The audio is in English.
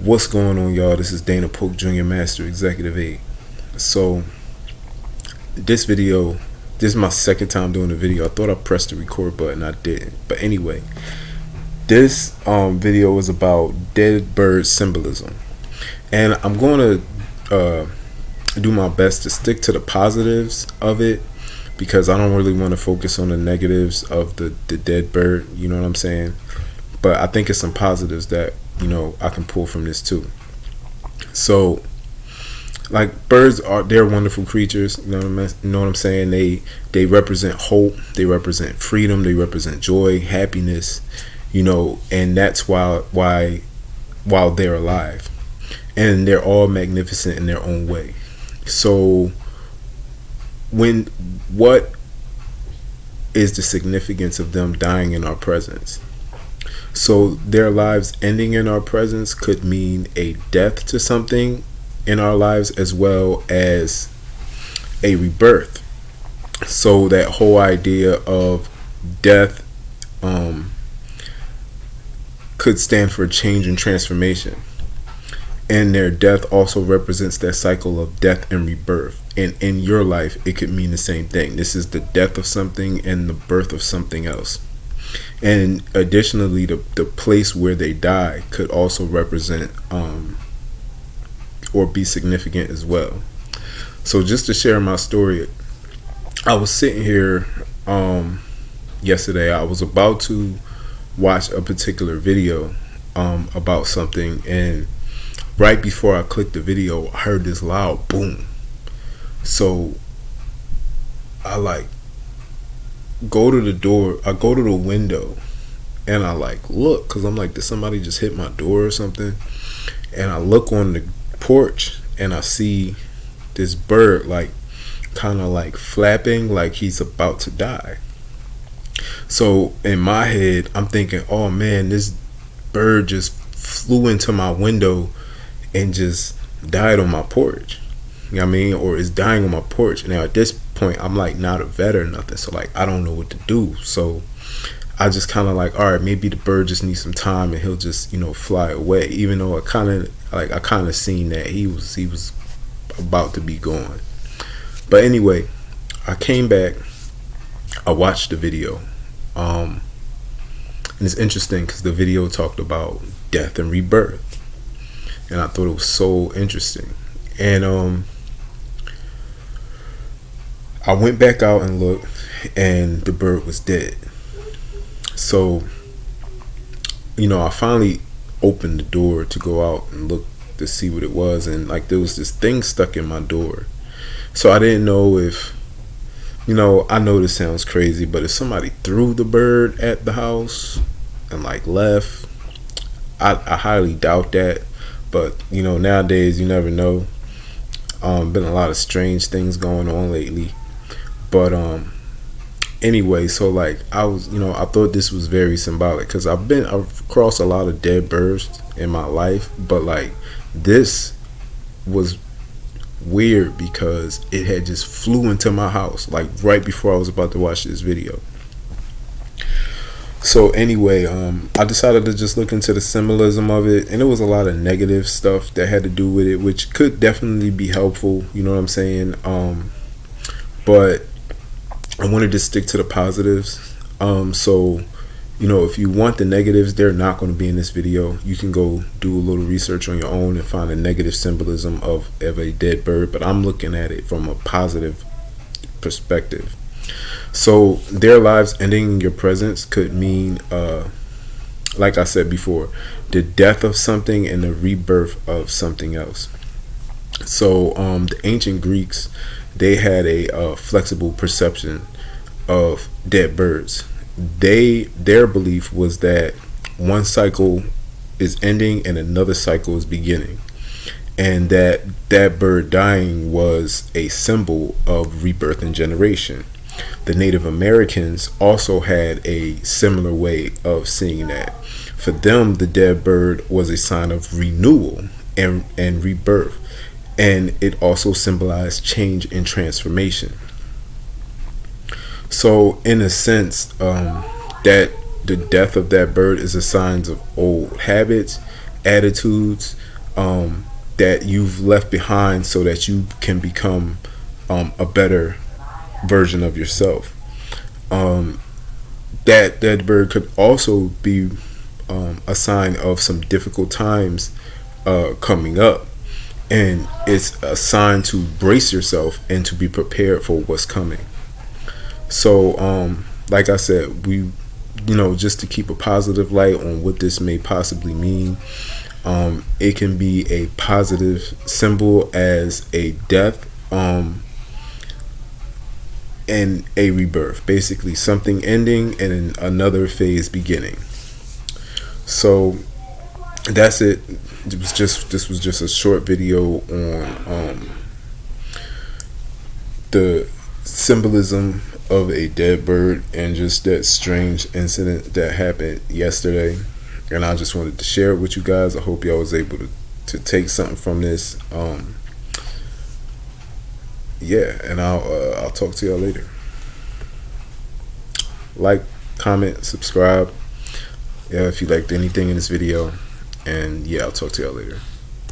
What's going on, y'all? This is Dana Polk Jr. Master Executive Aide. So, this video, this is my second time doing the video. I thought I pressed the record button, I didn't. But anyway, this video is about dead bird symbolism, and I'm going to do my best to stick to the positives of it because I don't really want to focus on the negatives of the dead bird. You know what I'm saying? But I think it's some positives that I can pull from this too. So, like, birds they're wonderful creatures. You know what I'm saying? They represent hope. They represent freedom. They represent joy, happiness. And that's why while they're alive, and they're all magnificent in their own way. So, what is the significance of them dying in our presence? So their lives ending in our presence could mean a death to something in our lives as well as a rebirth. So that whole idea of death could stand for change and transformation. And their death also represents that cycle of death and rebirth. And in your life, it could mean the same thing. This is the death of something and the birth of something else. And additionally, the place where they die could also represent or be significant as well. So just to share my story, I was sitting here yesterday. I was about to watch a particular video about something, and right before I clicked the video, I heard this loud boom. So I go to the door, I go to the window, and I look, because I'm like, did somebody just hit my door or something? And I look on the porch and I see this bird kind of flapping like he's about to die. So in my head, I'm thinking, oh man, this bird just flew into my window and just died on my porch. You know what I mean? Or is dying on my porch. Now at this point, I'm not a vet or nothing, so I don't know what to do. So I just kind of all right, maybe the bird just needs some time and he'll just fly away. Even though I kind of seen that he was about to be gone. But anyway, I came back, I watched the video, and it's interesting because the video talked about death and rebirth, and I thought it was so interesting. And I went back out and looked, and the bird was dead. So, I finally opened the door to go out and look to see what it was, and there was this thing stuck in my door. So I didn't know if, I know this sounds crazy, but if somebody threw the bird at the house and left, I highly doubt that. But nowadays you never know. Been a lot of strange things going on lately. But anyway, so I was, I thought this was very symbolic because I've crossed a lot of dead birds in my life, but this was weird because it had just flew into my house right before I was about to watch this video. So anyway, I decided to just look into the symbolism of it, and it was a lot of negative stuff that had to do with it, which could definitely be helpful, you know what I'm saying? But I wanted to stick to the positives. So, if you want the negatives, they're not going to be in this video. You can go do a little research on your own and find a negative symbolism of a dead bird. But I'm looking at it from a positive perspective. So their lives ending in your presence could mean, like I said before, the death of something and the rebirth of something else. So the ancient Greeks, they had a flexible perception of dead birds. Their belief was that one cycle is ending and another cycle is beginning, and that bird dying was a symbol of rebirth and generation. The Native Americans also had a similar way of seeing that. For them, the dead bird was a sign of renewal and rebirth, and it also symbolized change and transformation. So in a sense, that the death of that bird is a sign of old habits, attitudes, that you've left behind so that you can become a better version of yourself. That bird could also be a sign of some difficult times coming up, and it's a sign to brace yourself and to be prepared for what's coming. So like I said, just to keep a positive light on what this may possibly mean, it can be a positive symbol as a death and a rebirth, basically something ending and another phase beginning. So that's it. This was just a short video on the symbolism of a dead bird and just that strange incident that happened yesterday. And I just wanted to share it with you guys. I hope y'all was able to take something from this. Yeah, and I'll talk to y'all later. Like, comment, subscribe. Yeah, if you liked anything in this video. And yeah, I'll talk to y'all later.